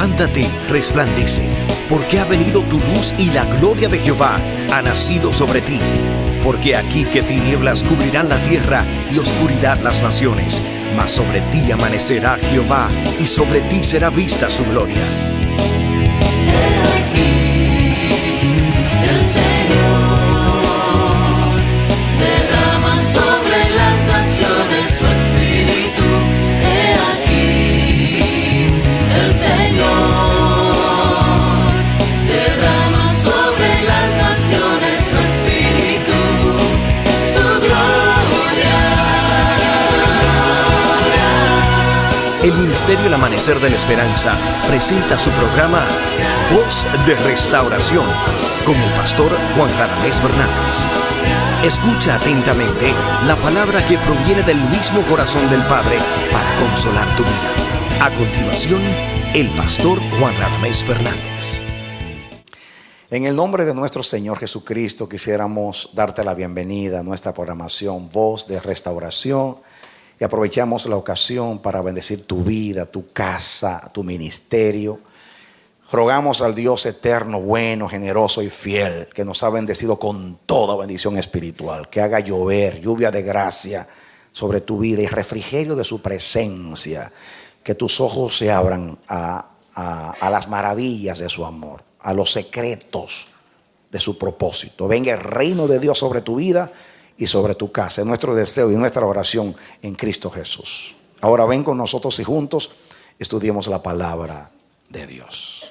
Levántate, resplandece, porque ha venido tu luz y la gloria de Jehová ha nacido sobre ti. Porque aquí que tinieblas cubrirán la tierra y oscuridad las naciones, mas sobre ti amanecerá Jehová y sobre ti será vista su gloria. El Ministerio El Amanecer de la Esperanza presenta su programa Voz de Restauración con el pastor Juan Radamés Fernández. Escucha atentamente la palabra que proviene del mismo corazón del Padre para consolar tu vida. A continuación, el pastor Juan Radamés Fernández. En el nombre de nuestro Señor Jesucristo quisiéramos darte la bienvenida a nuestra programación Voz de Restauración. Y aprovechamos la ocasión para bendecir tu vida, tu casa, tu ministerio. Rogamos al Dios eterno, bueno, generoso y fiel, que nos ha bendecido con toda bendición espiritual, que haga llover, lluvia de gracia sobre tu vida y refrigerio de su presencia. Que tus ojos se abran a las maravillas de su amor, a los secretos de su propósito. Venga el reino de Dios sobre tu vida y sobre tu casa. Es nuestro deseo y nuestra oración en Cristo Jesús. Ahora ven con nosotros y juntos estudiemos la palabra de Dios.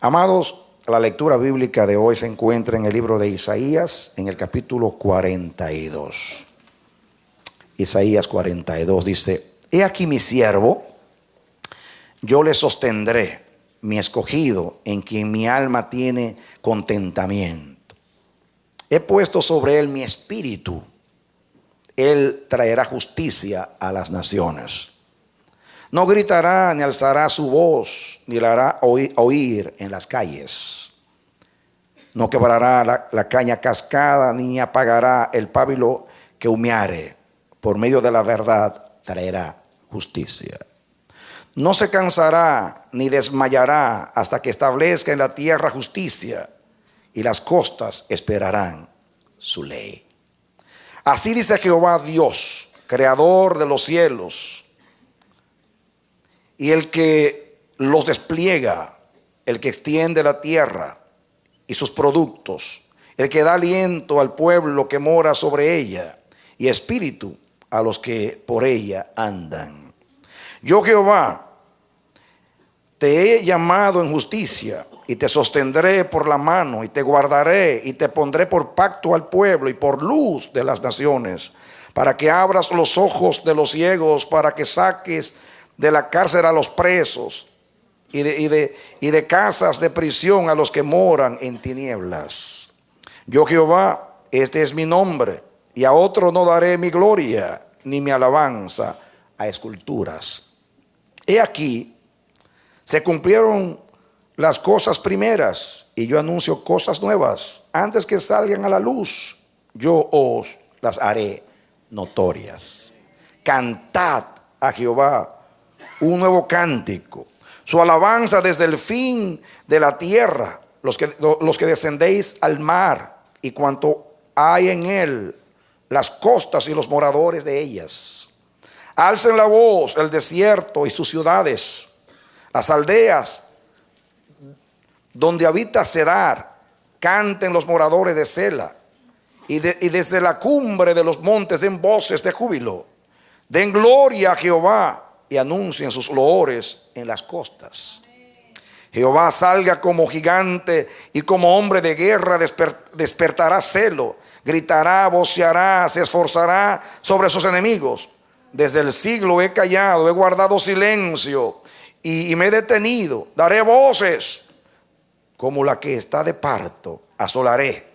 Amados, la lectura bíblica de hoy se encuentra en el libro de Isaías, en el capítulo 42. Isaías 42 dice: He aquí mi siervo, yo le sostendré, mi escogido, en quien mi alma tiene contentamiento. He puesto sobre él mi espíritu. Él traerá justicia a las naciones. No gritará ni alzará su voz, ni la hará oír en las calles. No quebrará la caña cascada, ni apagará el pábilo que humeare. Por medio de la verdad traerá justicia. No se cansará ni desmayará hasta que establezca en la tierra justicia, y las costas esperarán su ley. Así dice Jehová Dios, creador de los cielos, y el que los despliega, el que extiende la tierra y sus productos, el que da aliento al pueblo que mora sobre ella, y espíritu a los que por ella andan. Yo, Jehová, te he llamado en justicia, y te sostendré por la mano, y te guardaré, y te pondré por pacto al pueblo, y por luz de las naciones, para que abras los ojos de los ciegos, para que saques de la cárcel a los presos, y de casas de prisión a los que moran en tinieblas. Yo, Jehová, este es mi nombre, y a otro no daré mi gloria, ni mi alabanza a esculturas. He aquí, se cumplieron las cosas primeras, y yo anuncio cosas nuevas. Antes que salgan a la luz, yo os las haré notorias. Cantad a Jehová un nuevo cántico, su alabanza desde el fin de la tierra, los que descendéis al mar y cuanto hay en él, las costas y los moradores de ellas. Alcen la voz el desierto y sus ciudades, las aldeas donde habita Cedar, canten los moradores de Sela, y desde la cumbre de los montes den voces de júbilo. Den gloria a Jehová y anuncien sus loores en las costas. Jehová salga como gigante y como hombre de guerra despertará celo, gritará, voceará, se esforzará sobre sus enemigos. Desde el siglo he callado, he guardado silencio y me he detenido. Daré voces como la que está de parto, asolaré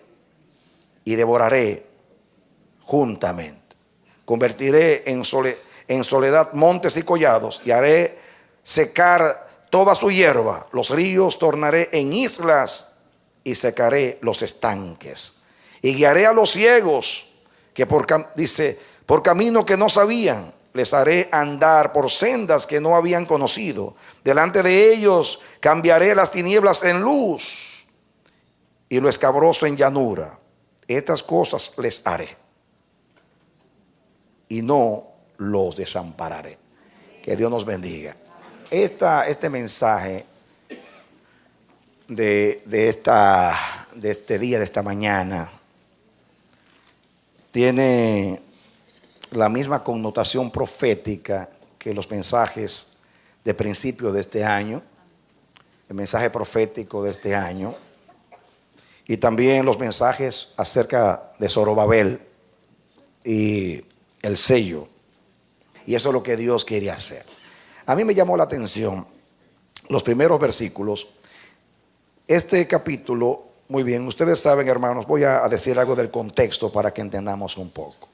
y devoraré juntamente. Convertiré en soledad montes y collados, y haré secar toda su hierba. Los ríos tornaré en islas, y secaré los estanques. Y guiaré a los ciegos, que por camino que no sabían, les haré andar por sendas que no habían conocido. Delante de ellos cambiaré las tinieblas en luz y lo escabroso en llanura. Estas cosas les haré y no los desampararé. Que Dios nos bendiga. Este mensaje de este día, de esta mañana, tiene la misma connotación profética que los mensajes de principio de este año, el mensaje profético de este año, y también los mensajes acerca de Zorobabel y el sello. Y eso es lo que Dios quiere hacer. A mí me llamó la atención los primeros versículos. Este capítulo, muy bien, ustedes saben, hermanos, voy a decir algo del contexto para que entendamos un poco.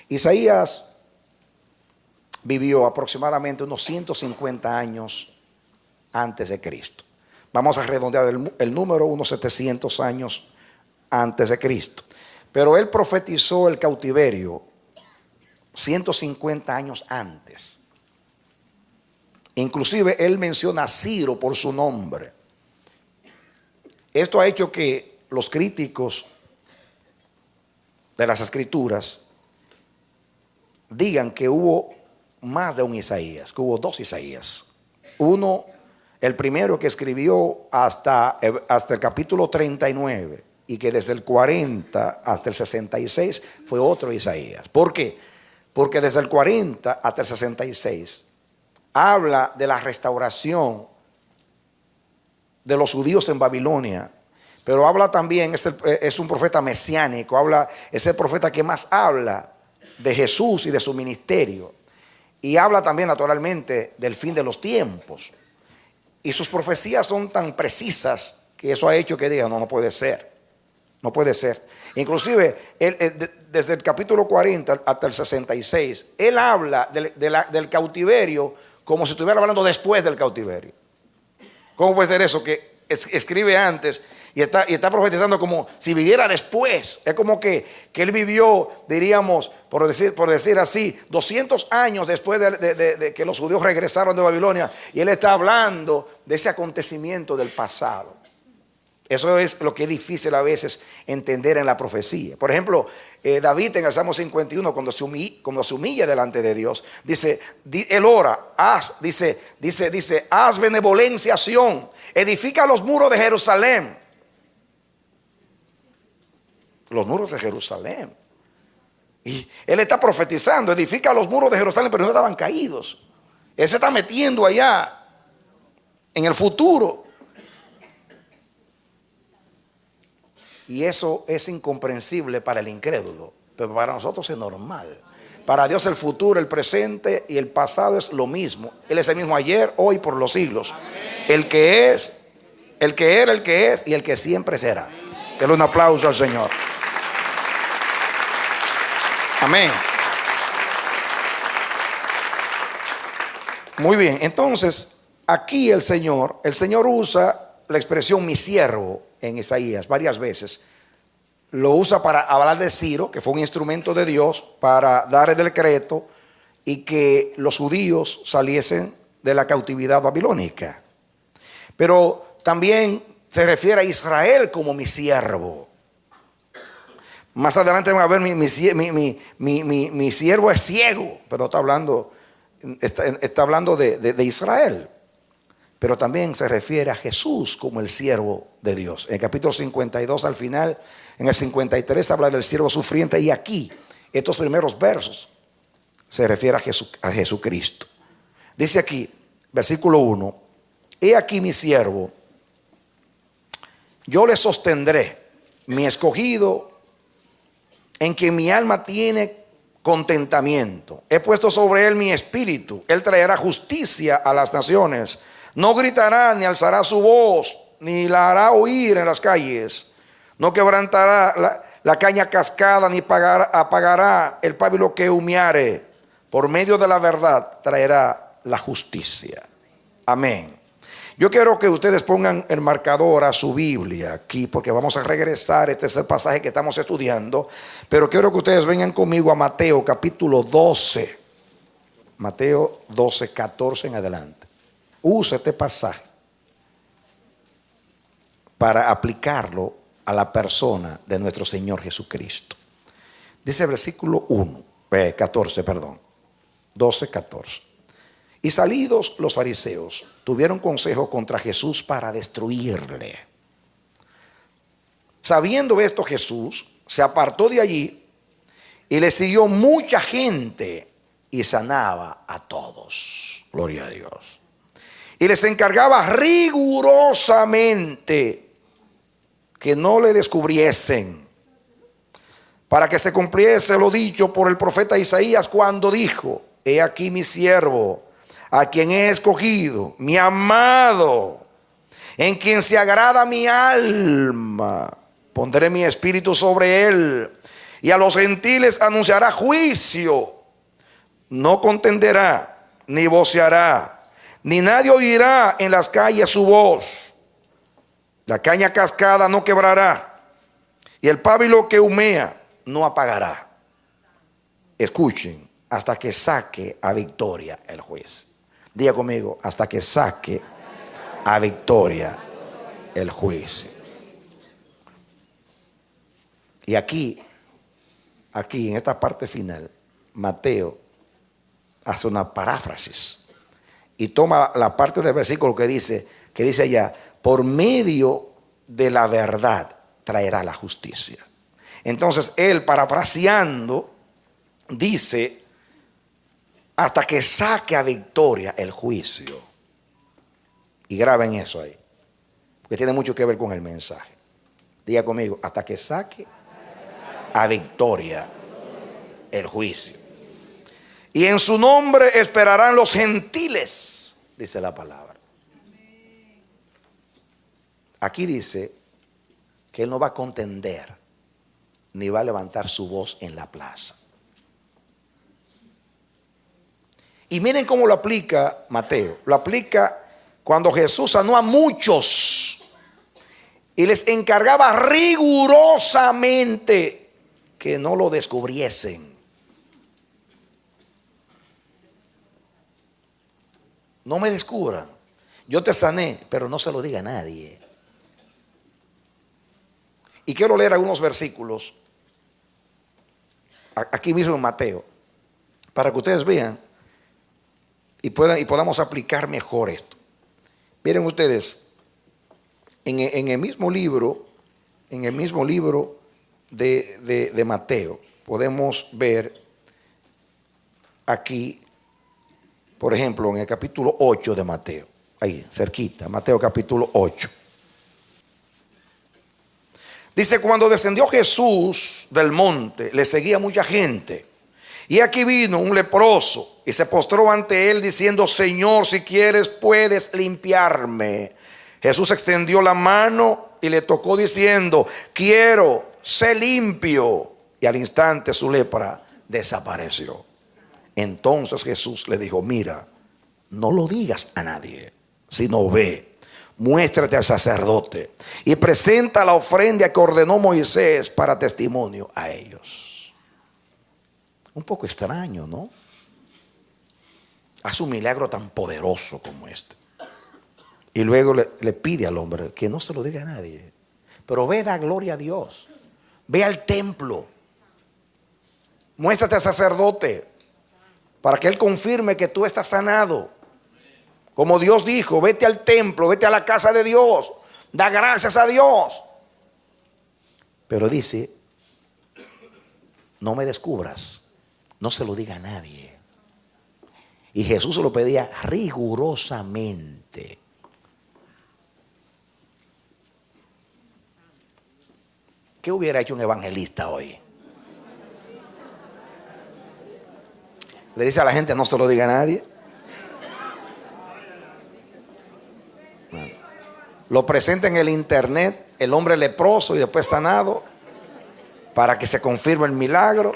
Isaías vivió aproximadamente unos 150 años antes de Cristo. Vamos a redondear el número, unos 700 años antes de Cristo. Pero él profetizó el cautiverio 150 años antes. Inclusive él menciona a Ciro por su nombre. Esto ha hecho que los críticos de las Escrituras digan que hubo más de un Isaías, que hubo dos Isaías. Uno, el primero que escribió hasta el capítulo 39, y que desde el 40 hasta el 66 fue otro Isaías. ¿Por qué? Porque desde el 40 hasta el 66 habla de la restauración de los judíos en Babilonia, pero habla también, es un profeta mesiánico, es el profeta que más habla de Jesús y de su ministerio, y habla también naturalmente del fin de los tiempos, y sus profecías son tan precisas que eso ha hecho que digan, no puede ser, no puede ser. Inclusive desde el capítulo 40 hasta el 66 él habla del cautiverio como si estuviera hablando después del cautiverio. ¿Cómo puede ser eso? Que escribe antes y está profetizando como si viviera después. Es como que él vivió, diríamos, por decir así, 200 años después de que los judíos regresaron de Babilonia, y él está hablando de ese acontecimiento del pasado. Eso es lo que es difícil a veces entender en la profecía. Por ejemplo, David en el Salmo 51, cuando se humilla delante de Dios, dice, él ora, dice, haz benevolencia a Sión, edifica los muros de Jerusalén. Los muros de Jerusalén. Y él está profetizando, edifica los muros de Jerusalén, pero no estaban caídos. Él se está metiendo allá en el futuro. Y eso es incomprensible para el incrédulo, pero para nosotros es normal. Para Dios el futuro, el presente y el pasado es lo mismo. Él es el mismo ayer, hoy, por los siglos. El que es, el que era, el que es y el que siempre será. Denle un aplauso al Señor. Amén. Muy bien, entonces aquí el Señor usa la expresión mi siervo en Isaías varias veces. Lo usa para hablar de Ciro, que fue un instrumento de Dios para dar el decreto y que los judíos saliesen de la cautividad babilónica. Pero también se refiere a Israel como mi siervo. Más adelante van a ver mi siervo es ciego, pero está hablando de Israel. Pero también se refiere a Jesús como el siervo de Dios. En el capítulo 52 al final, en el 53 habla del siervo sufriente, y aquí, estos primeros versos, se refiere a Jesucristo. Dice aquí, versículo 1, he aquí mi siervo, yo le sostendré, mi escogido, en quien mi alma tiene contentamiento. He puesto sobre él mi espíritu, él traerá justicia a las naciones. No gritará ni alzará su voz, ni la hará oír en las calles. No quebrantará la caña cascada, ni apagará el pábilo que humeare. Por medio de la verdad traerá la justicia. Amén. Yo quiero que ustedes pongan el marcador a su Biblia aquí, porque vamos a regresar. Este es el pasaje que estamos estudiando. Pero quiero que ustedes vengan conmigo a Mateo capítulo 12. Mateo 12, 14 en adelante. Usa este pasaje para aplicarlo a la persona de nuestro Señor Jesucristo. Dice el versículo 14, 12, 14. Y salidos los fariseos, tuvieron consejo contra Jesús para destruirle. Sabiendo esto, Jesús se apartó de allí y le siguió mucha gente y sanaba a todos. Gloria a Dios. Y les encargaba rigurosamente que no le descubriesen, para que se cumpliese lo dicho por el profeta Isaías cuando dijo: he aquí mi siervo, a quien he escogido, mi amado, en quien se agrada mi alma. Pondré mi espíritu sobre él, y a los gentiles anunciará juicio. No contenderá, ni voceará, ni nadie oirá en las calles su voz. La caña cascada no quebrará, y el pábilo que humea no apagará. Escuchen, hasta que saque a victoria el juez. Diga conmigo: hasta que saque a victoria el juez. Y aquí en esta parte final, Mateo hace una paráfrasis y toma la parte del versículo que dice allá: por medio de la verdad traerá la justicia. Entonces él, parafraseando, dice: hasta que saque a victoria el juicio. Y graben eso ahí, porque tiene mucho que ver con el mensaje. Diga conmigo: hasta que saque a victoria el juicio. Y en su nombre esperarán los gentiles, dice la palabra. Aquí dice que él no va a contender ni va a levantar su voz en la plaza. Y miren cómo lo aplica Mateo. Lo aplica cuando Jesús sanó a muchos y les encargaba rigurosamente que no lo descubriesen. No me descubran. Yo te sané, pero no se lo diga a nadie. Y quiero leer algunos versículos aquí mismo en Mateo, para que ustedes vean y podamos aplicar mejor esto. Miren ustedes, en el mismo libro de Mateo, podemos ver aquí, por ejemplo, en el capítulo 8 de Mateo, ahí cerquita, Mateo capítulo 8. Dice: cuando descendió Jesús del monte, le seguía mucha gente. Y aquí vino un leproso y se postró ante él diciendo: Señor, si quieres puedes limpiarme. Jesús extendió la mano y le tocó diciendo: quiero, sé limpio. Y al instante su lepra desapareció. Entonces Jesús le dijo: mira, no lo digas a nadie, sino ve, muéstrate al sacerdote y presenta la ofrenda que ordenó Moisés para testimonio a ellos. Un poco extraño, ¿no? Hace un milagro tan poderoso como este y luego le pide al hombre que no se lo diga a nadie, pero ve, da gloria a Dios, ve al templo, muéstrate al sacerdote para que él confirme que tú estás sanado. Como Dios dijo, vete al templo, vete a la casa de Dios, da gracias a Dios. Pero dice: no me descubras, no se lo diga a nadie. Y Jesús se lo pedía rigurosamente. ¿Qué hubiera hecho un evangelista hoy? Le dice a la gente: no se lo diga a nadie. Lo presenta en el internet, el hombre leproso y después sanado, para que se confirme el milagro.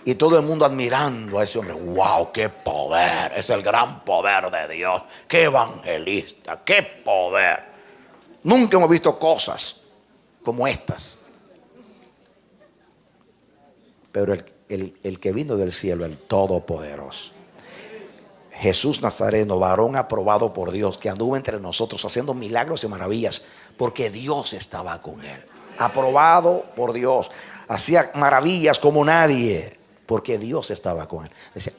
Y todo el mundo admirando a ese hombre. ¡Wow! ¡Qué poder! Es el gran poder de Dios. ¡Qué evangelista! ¡Qué poder! Nunca hemos visto cosas como estas. Pero el que vino del cielo, el Todopoderoso, Jesús Nazareno, varón aprobado por Dios, que anduvo entre nosotros haciendo milagros y maravillas, porque Dios estaba con él. Aprobado por Dios, hacía maravillas como nadie, porque Dios estaba con él. Decía,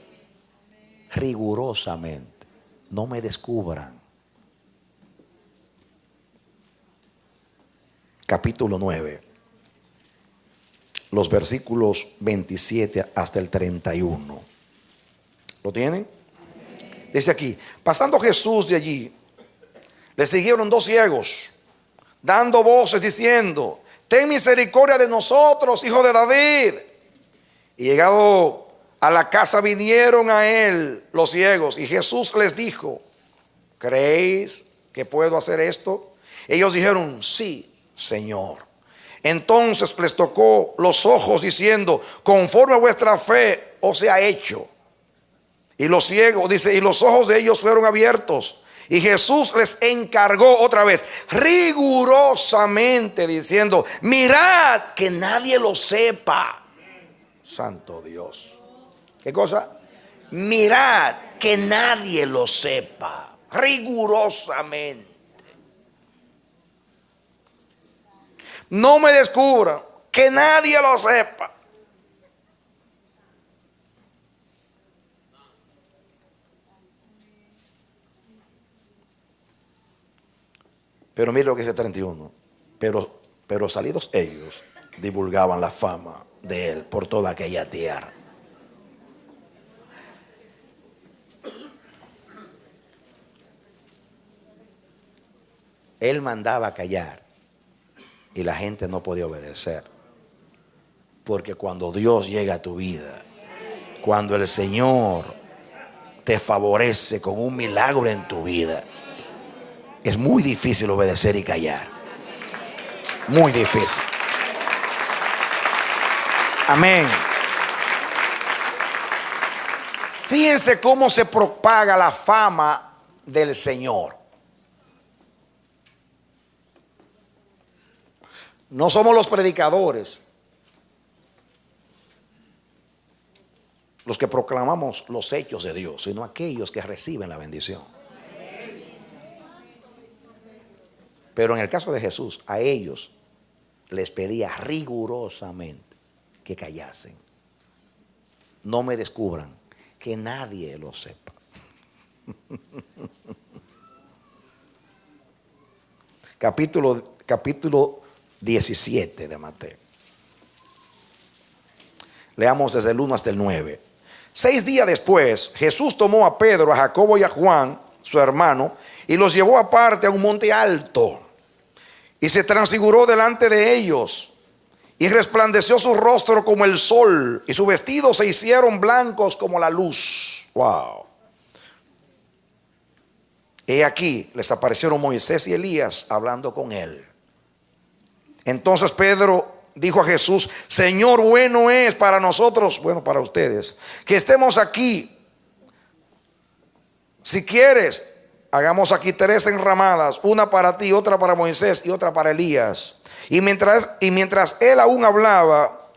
rigurosamente, no me descubran. Capítulo 9, los versículos 27 hasta el 31. ¿Lo tienen? Dice aquí, pasando Jesús de allí, le siguieron dos ciegos, dando voces diciendo, ten misericordia de nosotros, hijo de David. Y llegado a la casa vinieron a él los ciegos, y Jesús les dijo, ¿creéis que puedo hacer esto? Ellos dijeron, sí, Señor. Entonces les tocó los ojos diciendo, conforme a vuestra fe os sea hecho. Y los ciegos, dice, y los ojos de ellos fueron abiertos. Y Jesús les encargó otra vez, rigurosamente, diciendo, mirad que nadie lo sepa. Santo Dios. ¿Qué cosa? Mirad que nadie lo sepa. Rigurosamente. No me descubran, que nadie lo sepa. Pero mire lo que dice 31. Pero salidos ellos, divulgaban la fama de él por toda aquella tierra. Él mandaba callar y la gente no podía obedecer. Porque cuando Dios llega a tu vida, cuando el Señor te favorece con un milagro en tu vida, es muy difícil obedecer y callar. Muy difícil. Amén. Fíjense cómo se propaga la fama del Señor. No somos los predicadores los que proclamamos los hechos de Dios, sino aquellos que reciben la bendición. Pero en el caso de Jesús, a ellos les pedía rigurosamente que callasen. No me descubran, que nadie lo sepa. Capítulo 17 de Mateo. Leamos desde el 1 hasta el 9. 6 días después, Jesús tomó a Pedro, a Jacobo y a Juan, su hermano, y los llevó aparte a un monte alto. Y se transfiguró delante de ellos. Y resplandeció su rostro como el sol. Y sus vestidos se hicieron blancos como la luz. Wow. He aquí les aparecieron Moisés y Elías hablando con él. Entonces Pedro dijo a Jesús, Señor, bueno es para nosotros, bueno, para ustedes, que estemos aquí. Si quieres, hagamos aquí 3 enramadas, una para ti, otra para Moisés y otra para Elías. Y mientras él aún hablaba,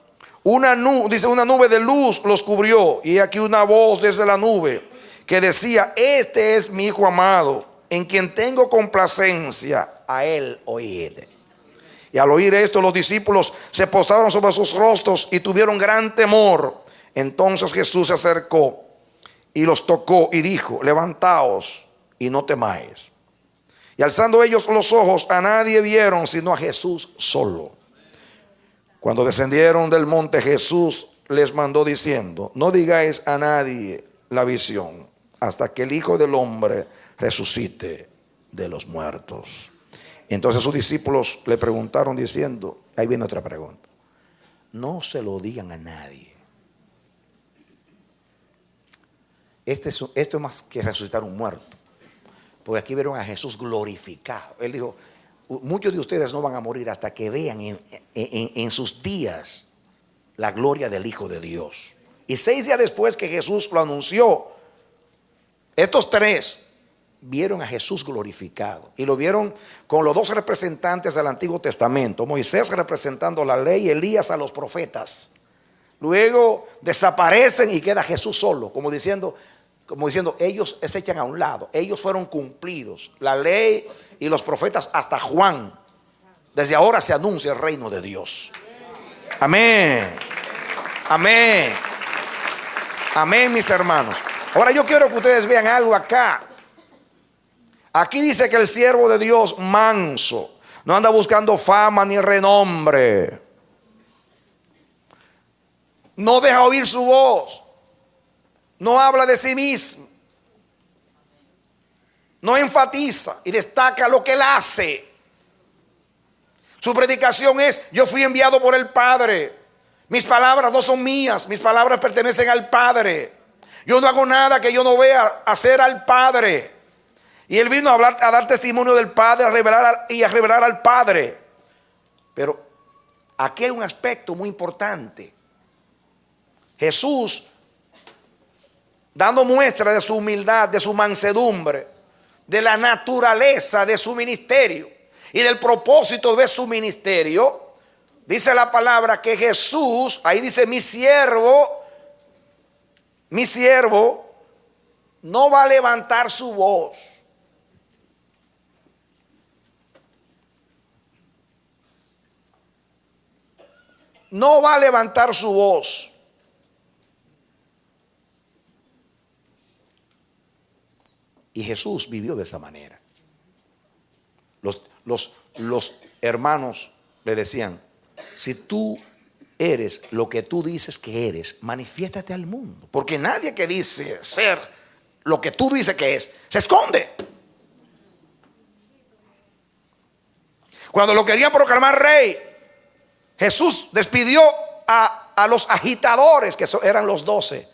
una nube de luz los cubrió. Y aquí una voz desde la nube que decía, este es mi hijo amado, en quien tengo complacencia, a él oíd. Y al oír esto, los discípulos se postraron sobre sus rostros y tuvieron gran temor. Entonces Jesús se acercó y los tocó y dijo, levantaos y no temáis. Y alzando ellos los ojos, a nadie vieron sino a Jesús solo. Cuando descendieron del monte, Jesús les mandó diciendo, no digáis a nadie la visión hasta que el Hijo del Hombre resucite de los muertos. Entonces sus discípulos le preguntaron diciendo, ahí viene otra pregunta, no se lo digan a nadie. Esto es más que resucitar un muerto, porque aquí vieron a Jesús glorificado. Él dijo, muchos de ustedes no van a morir hasta que vean en sus días la gloria del Hijo de Dios. Y 6 días después que Jesús lo anunció, estos 3 vieron a Jesús glorificado. Y lo vieron con los 2 representantes del Antiguo Testamento. Moisés representando la ley, Elías a los profetas. Luego desaparecen y queda Jesús solo, como diciendo, como diciendo, ellos se echan a un lado, ellos fueron cumplidos, la ley y los profetas hasta Juan. Desde ahora se anuncia el reino de Dios. Amén. Amén. Amén, mis hermanos. Ahora yo quiero que ustedes vean algo acá. Aquí dice que el siervo de Dios manso no anda buscando fama ni renombre. No deja oír su voz. No habla de sí mismo. No enfatiza y destaca lo que él hace. Su predicación es: yo fui enviado por el Padre. Mis palabras no son mías, mis palabras pertenecen al Padre. Yo no hago nada que yo no vea hacer al Padre. Y él vino a hablar, a dar testimonio del Padre, a revelar al Padre. Pero aquí hay un aspecto muy importante. Jesús, dando muestra de su humildad, de su mansedumbre, de la naturaleza de su ministerio y del propósito de su ministerio, dice la palabra que Jesús, ahí dice: mi siervo no va a levantar su voz. No va a levantar su voz. Y Jesús vivió de esa manera. Los hermanos le decían: si tú eres lo que tú dices que eres, manifiéstate al mundo. Porque nadie que dice ser lo que tú dices que es, se esconde. Cuando lo querían proclamar rey, Jesús despidió a los agitadores, que eran los 12,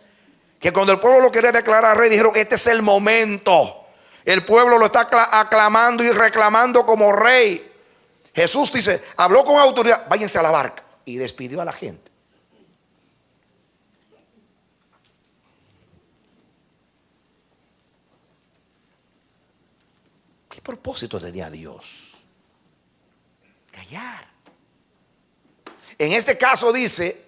que cuando el pueblo lo quería declarar rey, dijeron: este es el momento. El pueblo lo está aclamando y reclamando como rey. Jesús dice, habló con autoridad: váyanse a la barca. Y despidió a la gente. ¿Qué propósito tenía Dios? Callar. En este caso dice: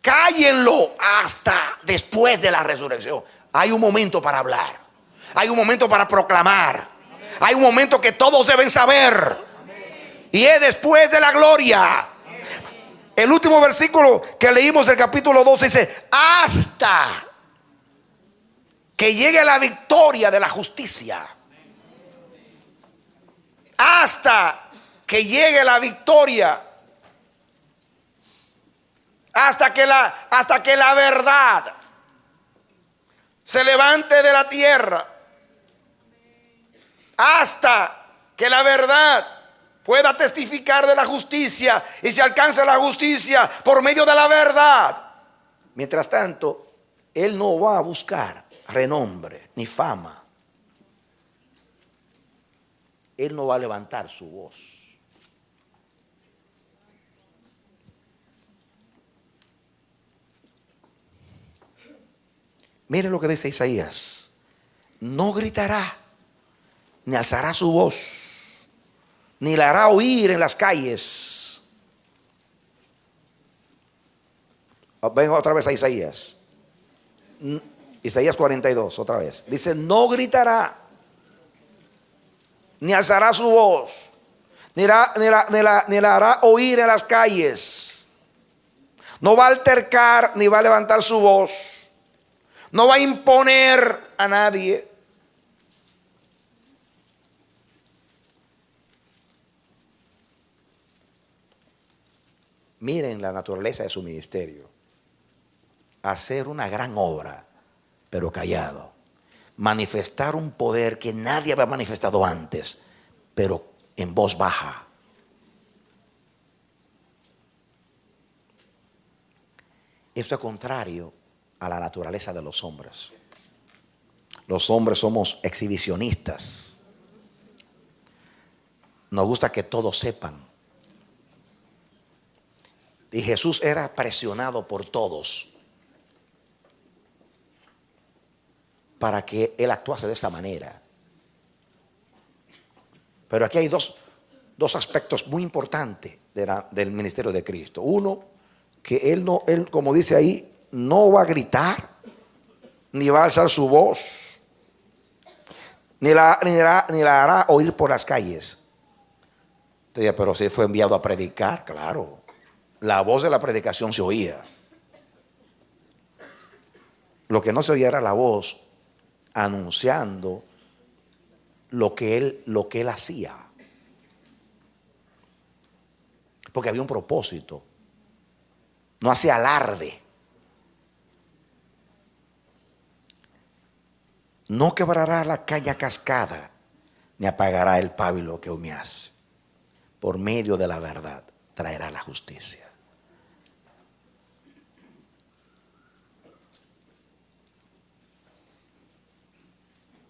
cállenlo hasta después de la resurrección. Hay un momento para hablar. Hay un momento para proclamar. Hay un momento que todos deben saber. Y es después de la gloria. El último versículo que leímos del capítulo 12 dice: hasta que llegue la victoria de la justicia. Hasta que llegue la victoria. Hasta que la verdad se levante de la tierra. Hasta que la verdad pueda testificar de la justicia y se alcance la justicia por medio de la verdad. Mientras tanto, él no va a buscar renombre ni fama. Él no va a levantar su voz. Miren lo que dice Isaías: no gritará, ni alzará su voz, ni la hará oír en las calles. Vengo otra vez a Isaías. Isaías 42, otra vez. Dice: no gritará, ni alzará su voz, ni la hará oír en las calles. No va a altercar, ni va a levantar su voz. No va a imponer a nadie. Miren la naturaleza de su ministerio: hacer una gran obra, pero callado. Manifestar un poder que nadie había manifestado antes, pero en voz baja. Esto es contrario a la naturaleza de los hombres. Los hombres somos exhibicionistas. Nos gusta que todos sepan. Y Jesús era presionado por todos para que él actuase de esa manera. Pero aquí hay dos aspectos muy importantes del ministerio de Cristo. Uno, que él, como dice ahí, no va a gritar, ni va a alzar su voz, ni la hará oír por las calles. Te diría, pero si fue enviado a predicar, claro. La voz de la predicación se oía. Lo que no se oía era la voz anunciando lo que él hacía. Porque había un propósito. No hacía alarde. No quebrará la caña cascada, ni apagará el pábilo que humease. Por medio de la verdad traerá la justicia.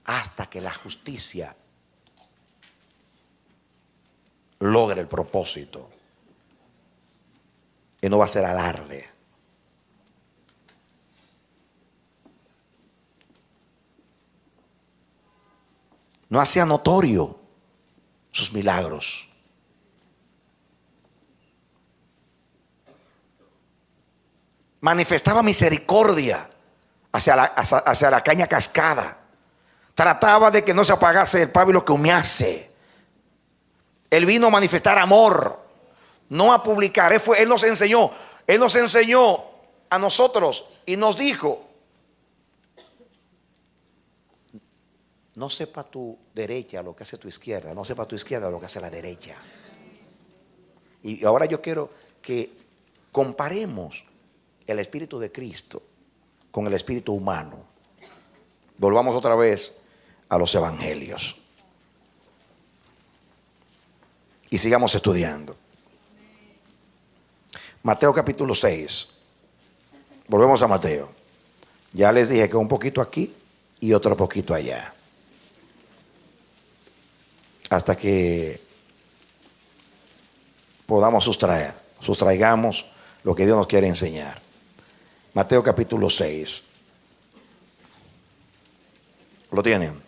Hasta que la justicia logre el propósito. Y no va a ser alarde. No hacía notorio sus milagros. Manifestaba misericordia hacia la caña cascada. Trataba de que no se apagase el pábilo que humease. Él vino a manifestar amor, no a publicar. Él nos enseñó a nosotros y nos dijo: no sepa tu derecha lo que hace tu izquierda, no sepa tu izquierda lo que hace la derecha. Y ahora yo quiero que comparemos el espíritu de Cristo con el espíritu humano. Volvamos otra vez a los evangelios y sigamos estudiando. Mateo capítulo 6. Volvemos a Mateo. Ya les dije que un poquito aquí y otro poquito allá, hasta que podamos sustraigamos lo que Dios nos quiere enseñar. Mateo capítulo 6. ¿Lo tienen?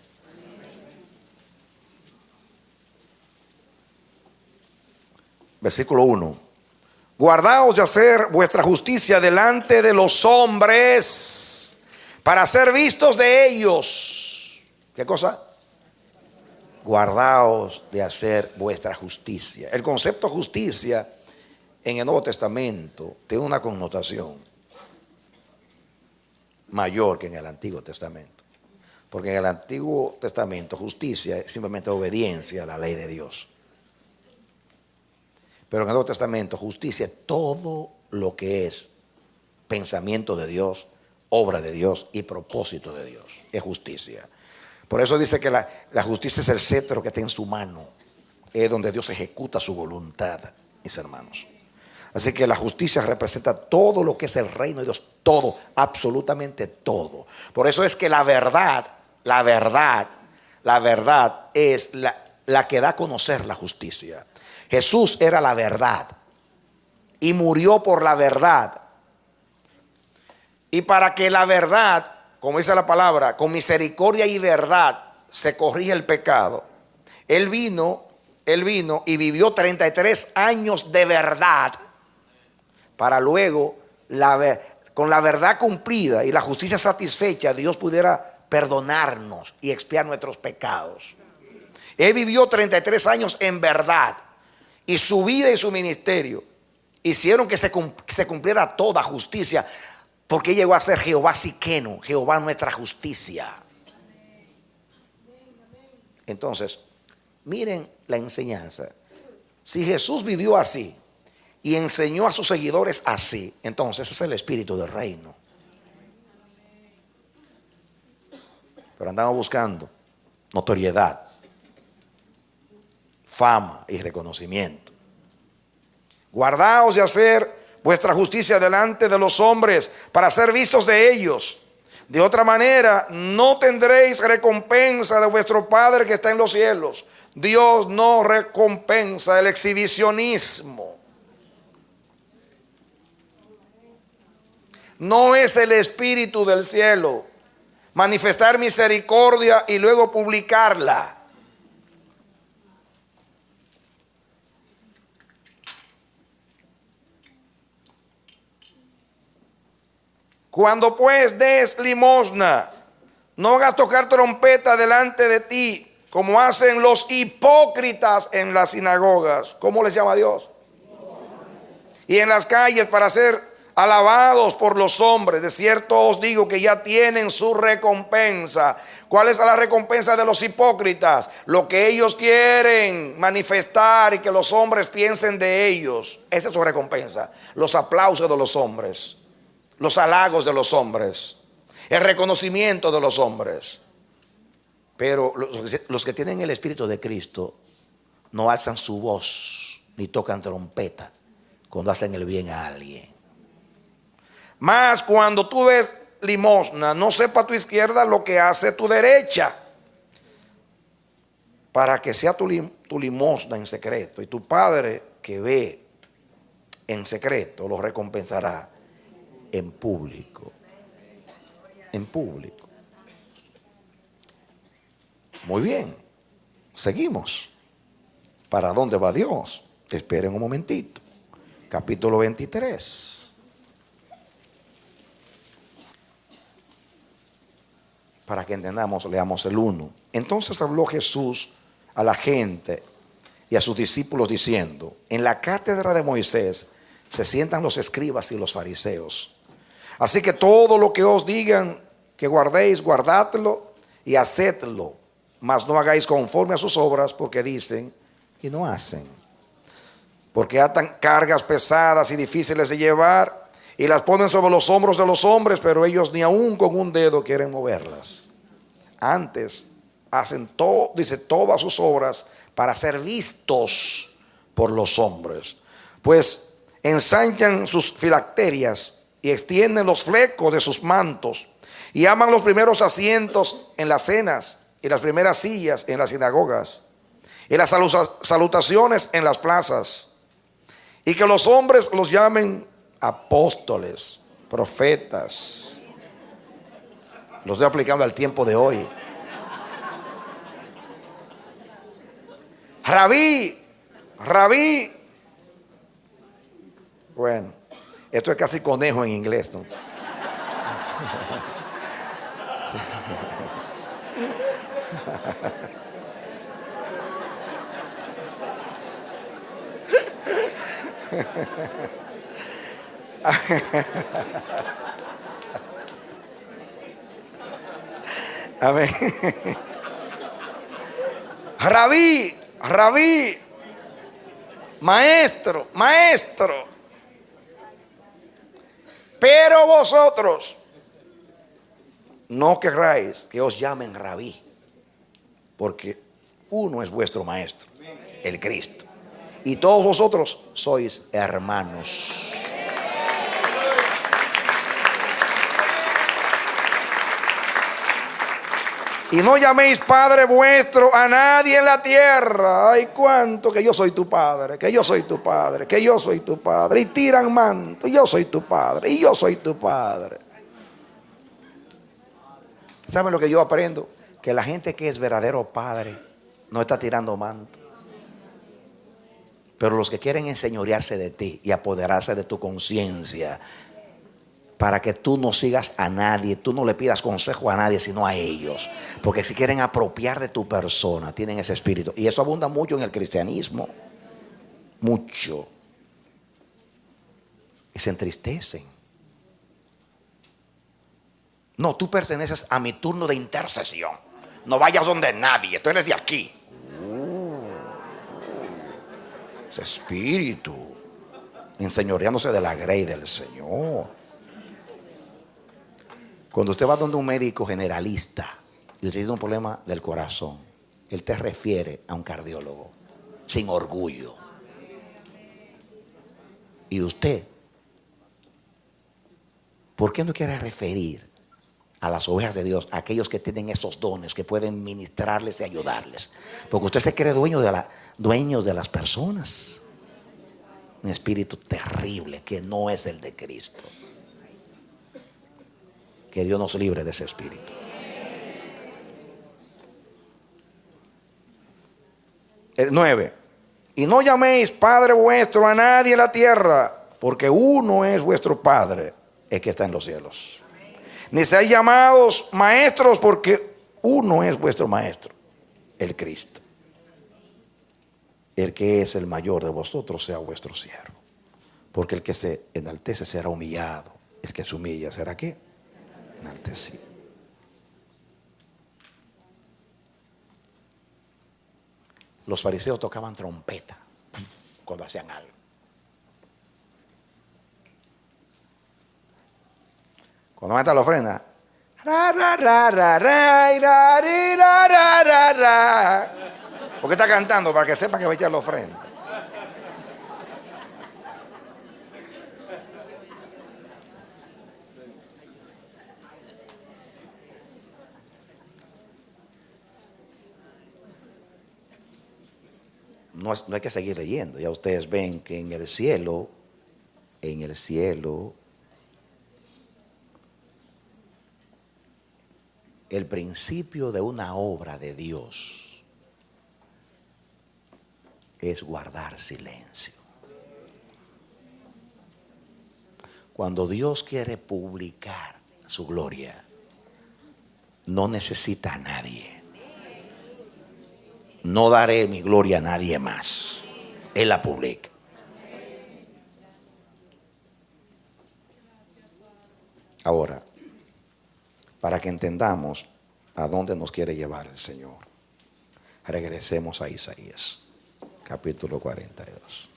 Versículo 1. Guardaos de hacer vuestra justicia delante de los hombres, para ser vistos de ellos. ¿Qué cosa? Guardaos de hacer vuestra justicia. El concepto justicia en el Nuevo Testamento tiene una connotación mayor que en el Antiguo Testamento. Porque en el Antiguo Testamento justicia es simplemente obediencia a la ley de Dios. Pero en el Nuevo Testamento justicia es todo lo que es pensamiento de Dios, obra de Dios y propósito de Dios. Es justicia. Por eso dice que la justicia es el cetro que está en su mano. Es donde Dios ejecuta su voluntad, mis hermanos. Así que la justicia representa todo lo que es el reino de Dios. Todo, absolutamente todo. Por eso es que la verdad es la que da a conocer la justicia. Jesús era la verdad y murió por la verdad. Y para que la verdad, como dice la palabra, con misericordia y verdad se corrige el pecado, Él vino y vivió 33 años de verdad, para luego, con la verdad cumplida y la justicia satisfecha, Dios pudiera perdonarnos y expiar nuestros pecados. Él vivió 33 años en verdad, y su vida y su ministerio hicieron que se cumpliera toda justicia, porque llegó a ser Jehová Siqueno, Jehová nuestra justicia. Entonces, miren la enseñanza. Si Jesús vivió así y enseñó a sus seguidores así, entonces ese es el espíritu del reino. Pero andamos buscando notoriedad, fama y reconocimiento. Guardaos de hacer vuestra justicia delante de los hombres, para ser vistos de ellos. De otra manera no tendréis recompensa de vuestro Padre que está en los cielos. Dios no recompensa el exhibicionismo. No es el espíritu del cielo manifestar misericordia y luego publicarla. Cuando pues des limosna, no hagas tocar trompeta delante de ti, como hacen los hipócritas en las sinagogas. ¿Cómo les llama Dios? Y en las calles, para ser alabados por los hombres. De cierto os digo que ya tienen su recompensa. ¿Cuál es la recompensa de los hipócritas? Lo que ellos quieren manifestar y que los hombres piensen de ellos. Esa es su recompensa. Los aplausos de los hombres, los halagos de los hombres, el reconocimiento de los hombres. Pero los que tienen el Espíritu de Cristo no alzan su voz ni tocan trompeta cuando hacen el bien a alguien. Mas cuando tú des limosna, no sepa tu izquierda lo que hace tu derecha, para que sea tu limosna en secreto, y tu Padre que ve en secreto lo recompensará en público. En público. Muy bien, seguimos. ¿Para dónde va Dios? Esperen un momentito. Capítulo 23. Para que entendamos, leamos el 1. Entonces habló Jesús a la gente y a sus discípulos diciendo: en la cátedra de Moisés se sientan los escribas y los fariseos. Así que todo lo que os digan que guardéis, guardadlo y hacedlo, mas no hagáis conforme a sus obras, porque dicen y no hacen. Porque atan cargas pesadas y difíciles de llevar y las ponen sobre los hombros de los hombres, pero ellos ni aún con un dedo quieren moverlas. Antes hacen todas sus obras para ser vistos por los hombres. Pues ensanchan sus filacterias y extienden los flecos de sus mantos, y aman los primeros asientos en las cenas y las primeras sillas en las sinagogas y las salutaciones en las plazas, y que los hombres los llamen apóstoles, profetas. Lo estoy aplicando al tiempo de hoy. Rabí, rabí. Bueno, esto es casi conejo en inglés, ¿no? Amén. Rabí, rabí, maestro, maestro. Pero vosotros no querráis que os llamen rabí, porque uno es vuestro maestro, el Cristo, y todos vosotros sois hermanos. Y no llaméis Padre vuestro a nadie en la tierra. Ay, cuánto que yo soy tu Padre, que yo soy tu Padre, que yo soy tu Padre. Y tiran manto, yo soy tu Padre, y yo soy tu Padre. ¿Saben lo que yo aprendo? Que la gente que es verdadero Padre no está tirando manto. Pero los que quieren enseñorearse de ti y apoderarse de tu conciencia, para que tú no sigas a nadie, tú no le pidas consejo a nadie sino a ellos, porque si quieren apropiar de tu persona, tienen ese espíritu, y eso abunda mucho en el cristianismo, mucho, y se entristecen. No, tú perteneces a mi turno de intercesión, no vayas donde nadie, tú eres de aquí. Ese espíritu enseñoreándose de la grey del Señor. Cuando usted va donde un médico generalista y usted tiene un problema del corazón, él te refiere a un cardiólogo sin orgullo. Y usted, ¿por qué no quiere referir a las ovejas de Dios, a aquellos que tienen esos dones, que pueden ministrarles y ayudarles? Porque usted se cree dueño de las personas. Un espíritu terrible que no es el de Cristo. Que Dios nos libre de ese espíritu. El 9. Y no llaméis Padre vuestro a nadie en la tierra, porque uno es vuestro Padre, el que está en los cielos. ni seáis llamados maestros, porque uno es vuestro maestro, el Cristo. El que es el mayor de vosotros sea vuestro siervo. Porque el que se enaltece será humillado, el que se humilla será ¿qué? Enaltecido. Los fariseos tocaban trompeta cuando hacían algo. Cuando mata la ofrenda, ra, ra, ra, ra, ra, ra, ra, ra, ra, ra. ¿Por qué está cantando? Para que sepa que va a echar la ofrenda. No hay que seguir leyendo. Ya ustedes ven que en el cielo, el principio de una obra de Dios es guardar silencio. Cuando Dios quiere publicar su gloria, no necesita a nadie. No daré mi gloria a nadie más. Él la publica. Ahora, para que entendamos a dónde nos quiere llevar el Señor, regresemos a Isaías, capítulo 42.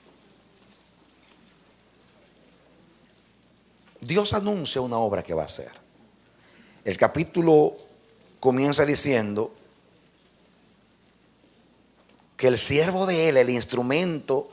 Dios anuncia una obra que va a hacer. El capítulo comienza diciendo que el siervo de él, el instrumento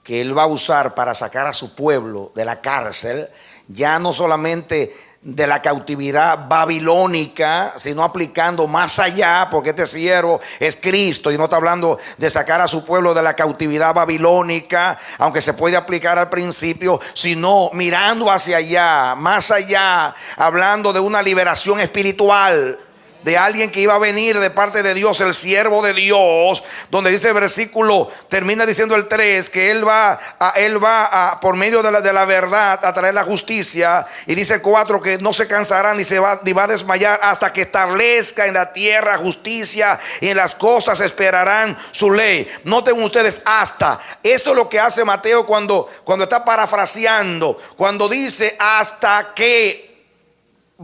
que él va a usar para sacar a su pueblo de la cárcel, ya no solamente de la cautividad babilónica, sino aplicando más allá, porque este siervo es Cristo y no está hablando de sacar a su pueblo de la cautividad babilónica, aunque se puede aplicar al principio, sino mirando hacia allá, más allá, hablando de una liberación espiritual, de alguien que iba a venir de parte de Dios, el siervo de Dios, donde dice el versículo, termina diciendo el 3, que él va por medio de la verdad a traer la justicia, y dice el 4 que no se cansará ni va a desmayar hasta que establezca en la tierra justicia, y en las costas esperarán su ley. Noten ustedes, hasta. Esto es lo que hace Mateo cuando está parafraseando, cuando dice hasta que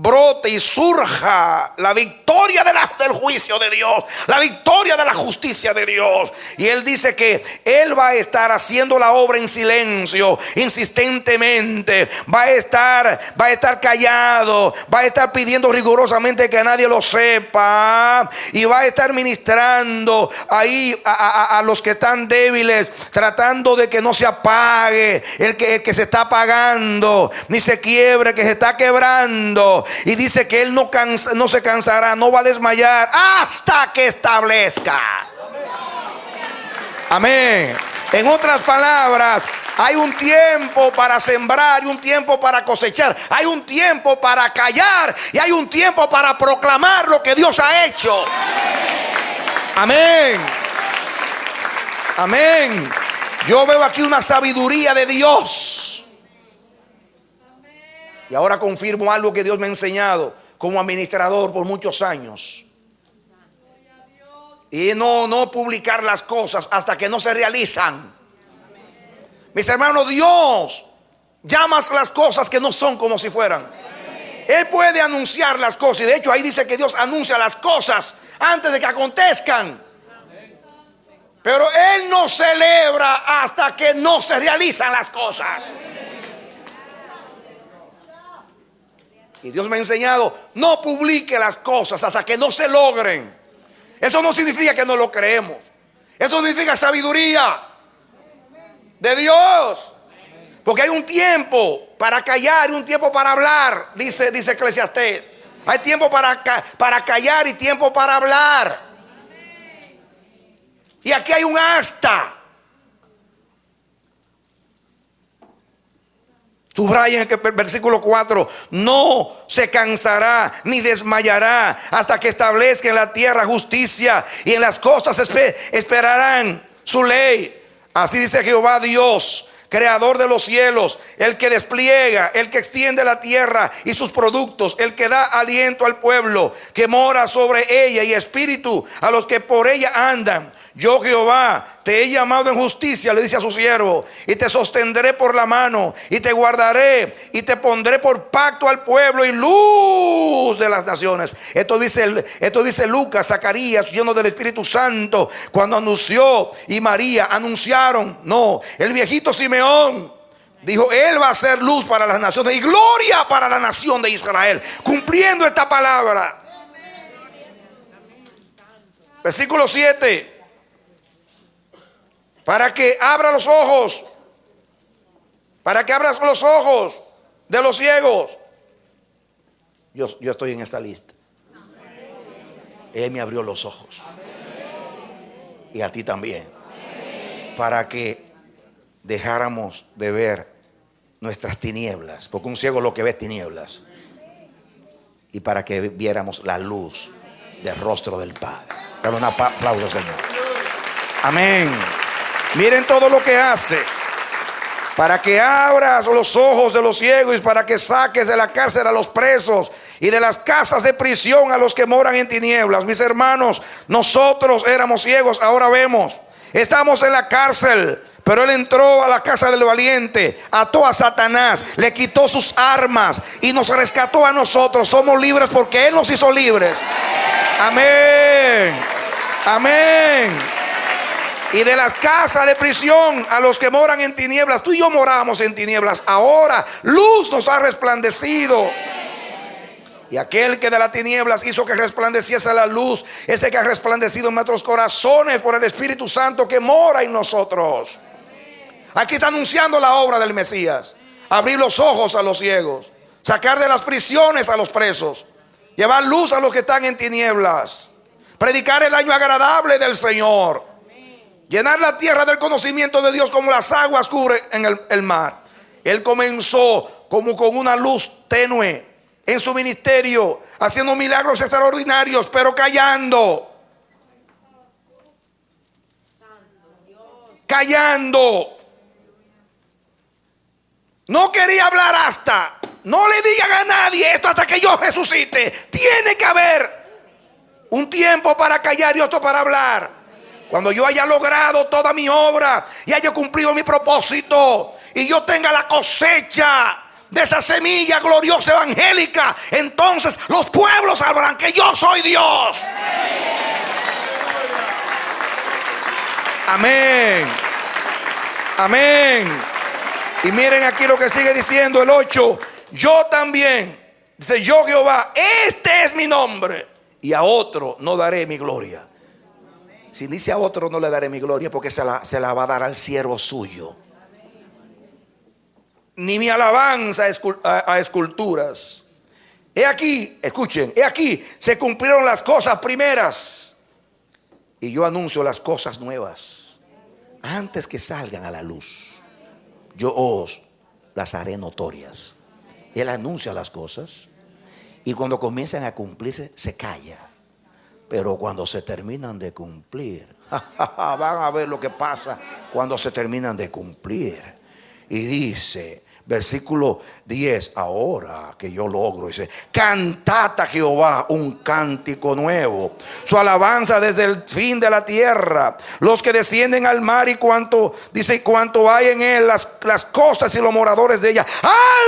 brote y surja la victoria del juicio de Dios, la victoria de la justicia de Dios. Y él dice que él va a estar haciendo la obra en silencio, insistentemente, va a estar callado, va a estar pidiendo rigurosamente que nadie lo sepa, y va a estar ministrando ahí a los que están débiles, tratando de que no se apague el que se está apagando, ni se quiebre que se está quebrando. Y dice que él no se cansará, no va a desmayar hasta que establezca. Amén. En otras palabras, hay un tiempo para sembrar y un tiempo para cosechar. Hay un tiempo para callar y hay un tiempo para proclamar lo que Dios ha hecho. Amén. Amén. Yo veo aquí una sabiduría de Dios. Y ahora confirmo algo que Dios me ha enseñado como administrador por muchos años. Y no publicar las cosas hasta que no se realizan. Mis hermanos, Dios llama las cosas que no son como si fueran. Él puede anunciar las cosas. Y de hecho ahí dice que Dios anuncia las cosas antes de que acontezcan. Pero Él no celebra hasta que no se realizan las cosas. Y Dios me ha enseñado, no publique las cosas hasta que no se logren. Eso no significa que no lo creemos. Eso significa sabiduría de Dios. Porque hay un tiempo para callar y un tiempo para hablar, dice Eclesiastés. Hay tiempo para callar y tiempo para hablar. Y aquí hay un hasta. Subrayen el versículo 4. No se cansará ni desmayará hasta que establezca en la tierra justicia, y en las costas esperarán su ley. Así dice Jehová Dios, creador de los cielos, el que despliega, el que extiende la tierra y sus productos, el que da aliento al pueblo, que mora sobre ella, y espíritu a los que por ella andan. Yo, Jehová, te he llamado en justicia, le dice a su siervo, y te sostendré por la mano, y te guardaré, y te pondré por pacto al pueblo y luz de las naciones. Esto dice Lucas, Zacarías, lleno del Espíritu Santo, cuando anunció y María anunciaron. No, el viejito Simeón dijo: Él va a ser luz para las naciones y gloria para la nación de Israel, cumpliendo esta palabra. Versículo 7. Para que abra los ojos, para que abras los ojos de los ciegos. Yo estoy en esta lista. Él me abrió los ojos. Y a ti también. Para que dejáramos de ver nuestras tinieblas. Porque un ciego lo que ve es tinieblas. Y para que viéramos la luz del rostro del Padre. Dale un aplauso, Señor. Amén. Miren todo lo que hace. Para que abras los ojos de los ciegos, y para que saques de la cárcel a los presos, y de las casas de prisión a los que moran en tinieblas. Mis hermanos, nosotros éramos ciegos, ahora vemos. Estamos en la cárcel, pero Él entró a la casa del valiente, ató a Satanás, le quitó sus armas y nos rescató a nosotros. Somos libres porque Él nos hizo libres. Amén. Amén. Y de las casas de prisión a los que moran en tinieblas. Tú y yo morábamos en tinieblas, ahora luz nos ha resplandecido. Y aquel que de las tinieblas hizo que resplandeciese la luz, ese que ha resplandecido en nuestros corazones por el Espíritu Santo que mora en nosotros. Aquí está anunciando la obra del Mesías: abrir los ojos a los ciegos, sacar de las prisiones a los presos, llevar luz a los que están en tinieblas, predicar el año agradable del Señor, llenar la tierra del conocimiento de Dios como las aguas cubren en el mar. Él comenzó como con una luz tenue en su ministerio, haciendo milagros extraordinarios, pero callando. No quería hablar hasta. No le digan a nadie esto hasta que yo resucite. Tiene que haber un tiempo para callar y otro para hablar. Cuando yo haya logrado toda mi obra y haya cumplido mi propósito, y yo tenga la cosecha de esa semilla gloriosa evangélica, entonces los pueblos sabrán que yo soy Dios. Amén. Amén. Y miren aquí lo que sigue diciendo el 8. Yo también, dice: yo, Jehová, este es mi nombre, y a otro no daré mi gloria. Si dice a otro no le daré mi gloria, porque se la va a dar al siervo suyo. Ni mi alabanza a esculturas. He aquí, escuchen, he aquí se cumplieron las cosas primeras, y yo anuncio las cosas nuevas. Antes que salgan a la luz, yo os las haré notorias. Él anuncia las cosas, y cuando comienzan a cumplirse se calla. Pero cuando se terminan de cumplir, van a ver lo que pasa cuando se terminan de cumplir. Y dice, versículo 10, ahora que yo logro, dice: cantad a Jehová un cántico nuevo, su alabanza desde el fin de la tierra, los que descienden al mar y cuanto hay en él, las costas y los moradores de ella.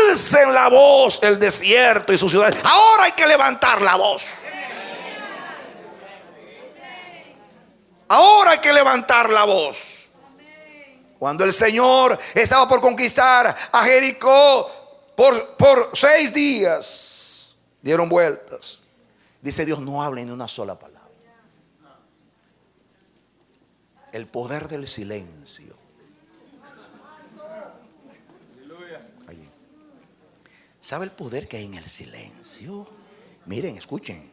Alcen la voz el desierto y sus ciudades. Ahora hay que levantar la voz. Ahora hay que levantar la voz. Cuando el Señor estaba por conquistar a Jericó, por 6 días dieron vueltas. Dice Dios: no hablen ni una sola palabra. El poder del silencio. Allí. ¿Sabe el poder que hay en el silencio? Miren, escuchen.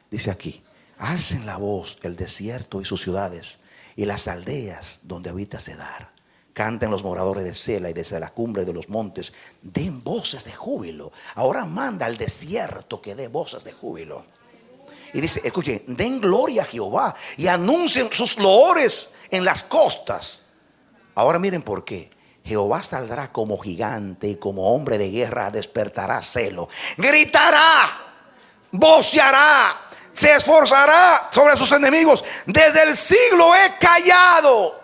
Dice aquí: alcen la voz el desierto y sus ciudades, y las aldeas donde habita Cedar. Canten los moradores de Sela y desde la cumbre de los montes. Den voces de júbilo. Ahora manda al desierto que dé voces de júbilo. Y dice, escuchen: den gloria a Jehová y anuncien sus loores en las costas. Ahora miren por qué. Jehová saldrá como gigante y como hombre de guerra despertará celo. Gritará, voceará, se esforzará sobre sus enemigos. Desde el siglo he callado,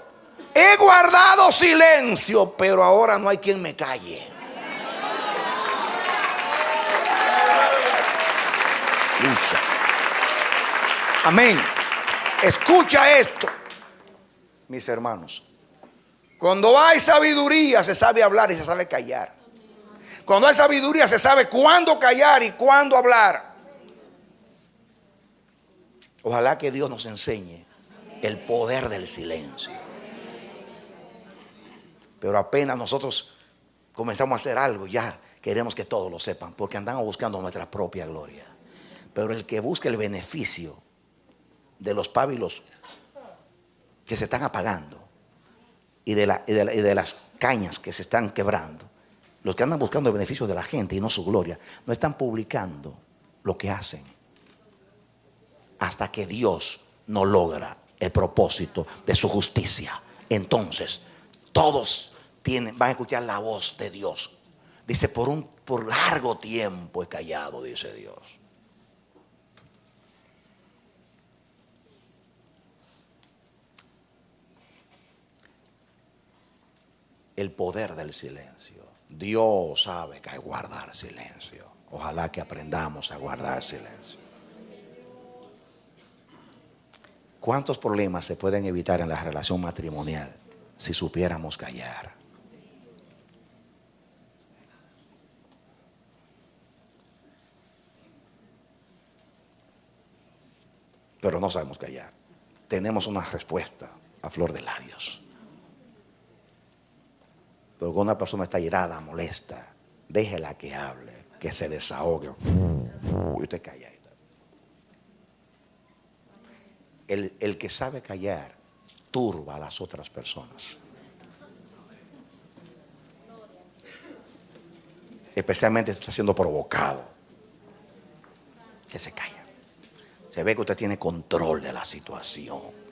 he guardado silencio, pero ahora no hay quien me calle. Usa. Amén. Escucha esto, mis hermanos. Cuando hay sabiduría se sabe hablar y se sabe callar. Cuando hay sabiduría se sabe cuándo callar y cuándo hablar. Ojalá que Dios nos enseñe el poder del silencio. Pero apenas nosotros comenzamos a hacer algo, ya queremos que todos lo sepan, porque andamos buscando nuestra propia gloria. Pero el que busca el beneficio de los pábilos que se están apagando y de las cañas que se están quebrando, los que andan buscando el beneficio de la gente y no su gloria, no están publicando lo que hacen hasta que Dios no logra el propósito de su justicia. Entonces todos van a escuchar la voz de Dios. Dice, por largo tiempo he callado, dice Dios. El poder del silencio. Dios sabe que hay que guardar silencio. Ojalá que aprendamos a guardar silencio. ¿Cuántos problemas se pueden evitar en la relación matrimonial si supiéramos callar? Pero no sabemos callar. Tenemos una respuesta a flor de labios. Pero cuando una persona está irada, molesta, déjela que hable, que se desahogue. Y usted calla. El que sabe callar turba a las otras personas. Especialmente si está siendo provocado. Que se calla. Se ve que usted tiene control de la situación.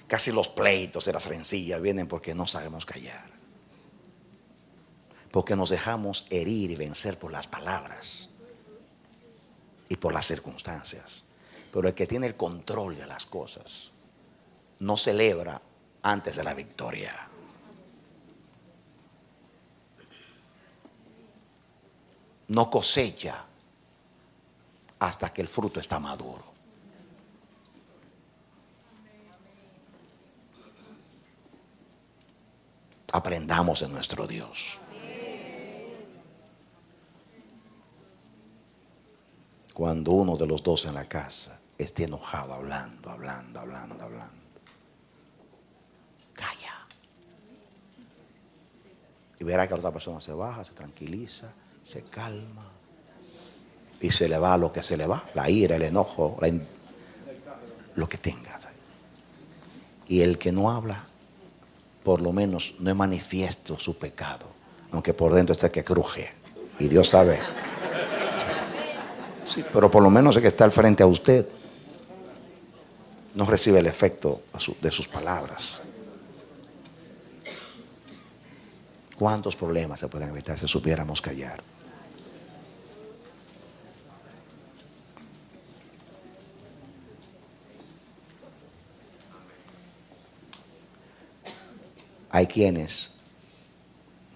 Casi los pleitos y las rencillas vienen porque no sabemos callar. Porque nos dejamos herir y vencer por las palabras y por las circunstancias. Pero el que tiene el control de las cosas no celebra antes de la victoria. No cosecha hasta que el fruto está maduro. Aprendamos de nuestro Dios. Cuando uno de los dos en la casa esté enojado, hablando, calla. Y verá que la otra persona se baja, se tranquiliza, se calma y se le va lo que se le va, la ira, el enojo, lo que tenga. Y el que no habla, por lo menos no es manifiesto su pecado, aunque por dentro está que cruje y Dios sabe. Sí, pero por lo menos el que está al frente a usted no recibe el efecto de sus palabras. ¿Cuántos problemas se pueden evitar si supiéramos callar? Hay quienes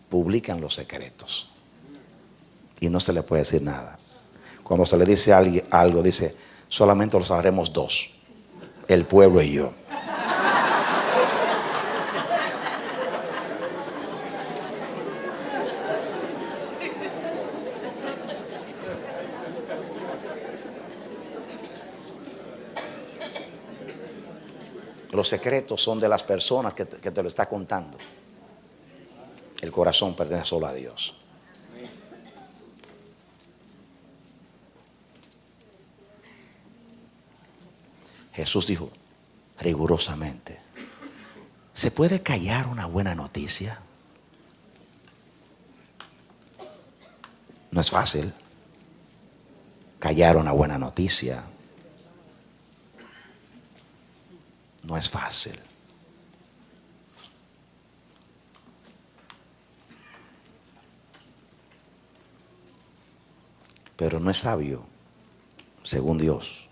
publican los secretos y no se le puede decir nada. Cuando se le dice a alguien algo, dice, solamente lo sabremos dos, el pueblo y yo. Los secretos son de las personas que te lo está contando. El corazón pertenece solo a Dios. Jesús dijo rigurosamente, ¿se puede callar una buena noticia? No es fácil callar una buena noticia. no es fácil. Pero no es sabio, según Dios,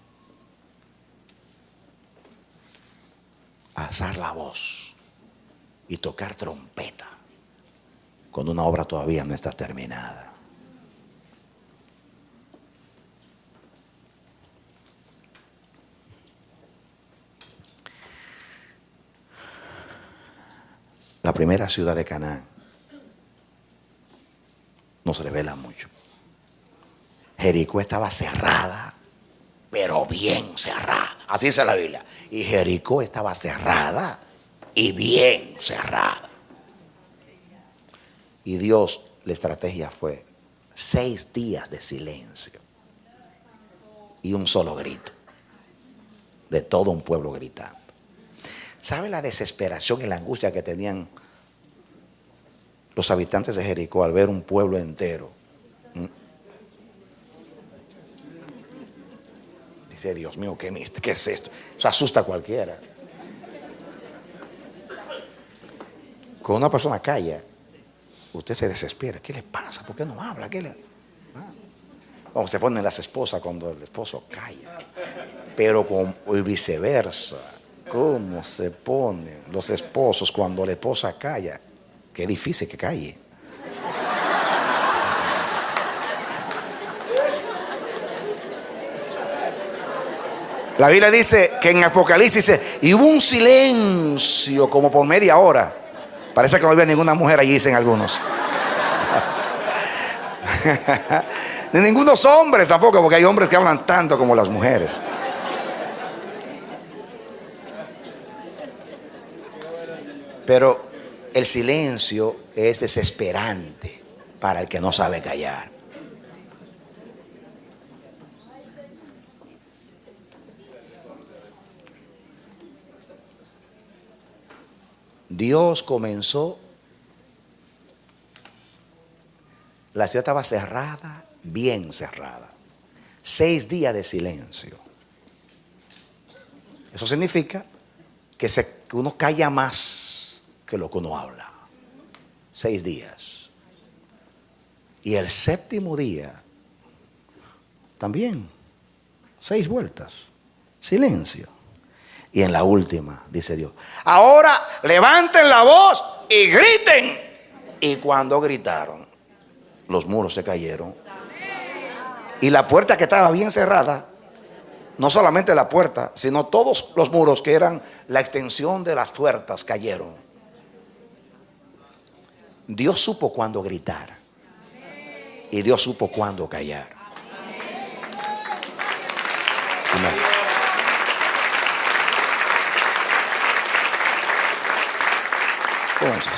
alzar la voz y tocar trompeta cuando una obra todavía no está terminada. La primera ciudad de Canaán nos revela mucho. Jericó estaba cerrada, pero bien cerrada. Así dice la Biblia. Y Jericó estaba cerrada y bien cerrada. Y Dios, la estrategia fue 6 días de silencio y un solo grito de todo un pueblo gritando. ¿Sabe la desesperación y la angustia que tenían los habitantes de Jericó al ver un pueblo entero? Dice, Dios mío, ¿qué es esto? Eso asusta a cualquiera. Cuando una persona calla, usted se desespera. ¿Qué le pasa? ¿Por qué no habla? Como se ponen las esposas cuando el esposo calla. Pero viceversa. ¿Cómo se ponen los esposos cuando la esposa calla? Qué difícil que calle. La Biblia dice que en Apocalipsis dice, y hubo un silencio como por media hora. Parece que no había ninguna mujer allí, dicen algunos. Ni ningunos hombres tampoco, porque hay hombres que hablan tanto como las mujeres. Pero el silencio es desesperante para el que no sabe callar. Dios comenzó, la ciudad estaba cerrada, bien cerrada. 6 días de silencio. Eso significa que uno calla más que lo que uno habla. 6 días. Y el 7º día, también, 6 vueltas, silencio. Y en la última, dice Dios, ahora levanten la voz y griten. Y cuando gritaron, los muros se cayeron. Y la puerta que estaba bien cerrada, no solamente la puerta, sino todos los muros que eran la extensión de las puertas cayeron. Dios supo cuándo gritar. Y Dios supo cuándo callar. Amén. Entonces,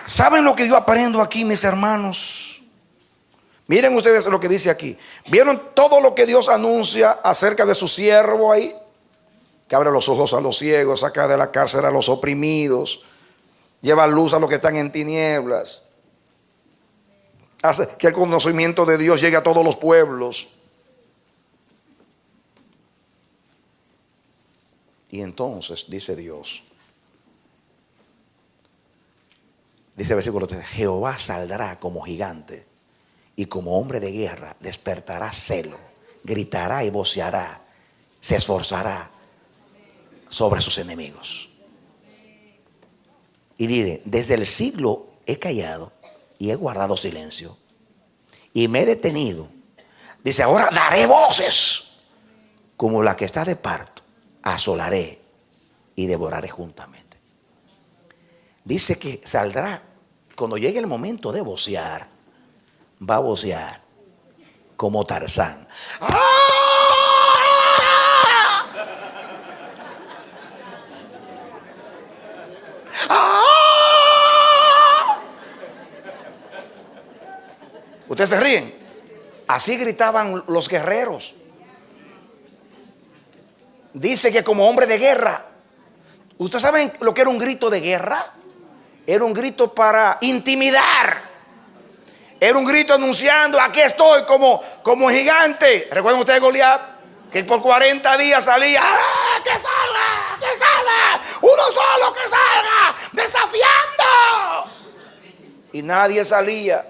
¿saben lo que yo aprendo aquí, mis hermanos? Miren ustedes lo que dice aquí. ¿Vieron todo lo que Dios anuncia acerca de su siervo ahí? Que abre los ojos a los ciegos, saca de la cárcel a los oprimidos, lleva luz a los que están en tinieblas, hace que el conocimiento de Dios llegue a todos los pueblos. Y entonces dice Dios, dice el versículo 3, Jehová saldrá como gigante y como hombre de guerra despertará celo, gritará y voceará, se esforzará sobre sus enemigos. Y dice, desde el siglo he callado y he guardado silencio y me he detenido. Dice, ahora daré voces como la que está de parto, asolaré y devoraré juntamente. Dice que saldrá, cuando llegue el momento de vocear, va a vocear como Tarzán. ¡Ah! ¡Ah! Ustedes se ríen. Así gritaban los guerreros. Dice que como hombre de guerra. ¿Ustedes saben lo que era un grito de guerra? Era un grito para intimidar. Era un grito anunciando, aquí estoy como gigante. ¿Recuerdan ustedes Goliat? Que por 40 días salía, ¡ah, que salga! ¡Que y nadie salía.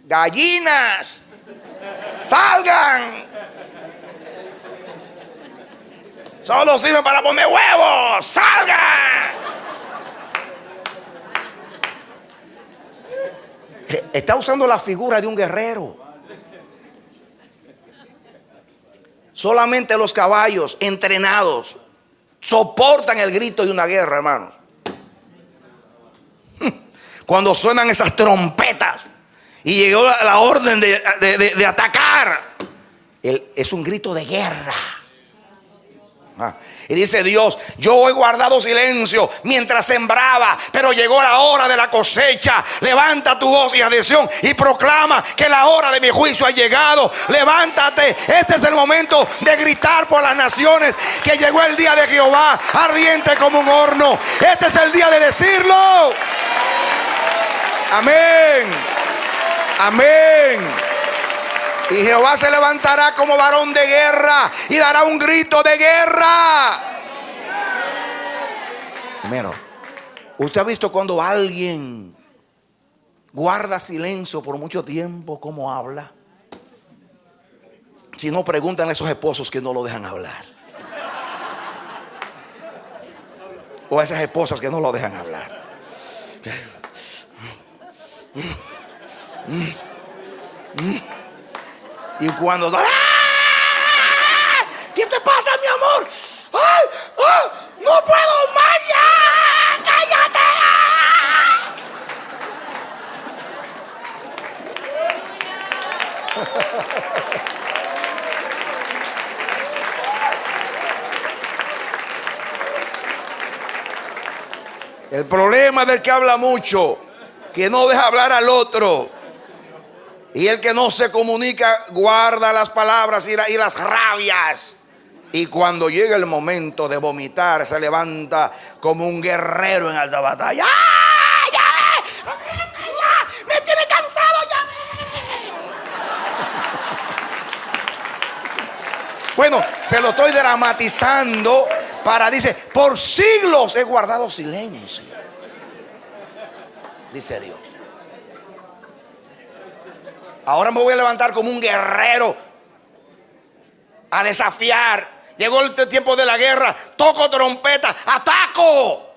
Gallinas, salgan. Solo sirven para poner huevos. Salgan. Está usando la figura de un guerrero. Solamente los caballos entrenados soportan el grito de una guerra, hermanos. Cuando suenan esas trompetas y llegó la orden de atacar, es un grito de guerra. Y dice Dios: yo he guardado silencio mientras sembraba, pero llegó la hora de la cosecha. Levanta tu voz y adhesión y proclama que la hora de mi juicio ha llegado. Levántate, este es el momento de gritar por las naciones que llegó el día de Jehová, ardiente como un horno. Este es el día de decirlo. Amén. Amén. Y Jehová se levantará como varón de guerra y dará un grito de guerra. Primero, ¿usted ha visto cuando alguien guarda silencio por mucho tiempo cómo habla? Si no, preguntan a esos esposos que no lo dejan hablar, o a esas esposas que no lo dejan hablar. Y cuando ¿qué te pasa, mi amor? ¡Ay! ¡Ah! ¡No puedo más ya! ¡Cállate! El problema del que habla mucho, que no deja hablar al otro. Y el que no se comunica guarda las palabras y las rabias. Y cuando llega el momento de vomitar, se levanta como un guerrero en alta batalla. ¡Ah! ¡Ya! ¡Me tiene cansado! ¡Ya! Bueno, se lo estoy dramatizando para, dice, por siglos he guardado silencio, dice Dios. Ahora me voy a levantar como un guerrero a desafiar. Llegó el tiempo de la guerra. Toco trompeta, ataco.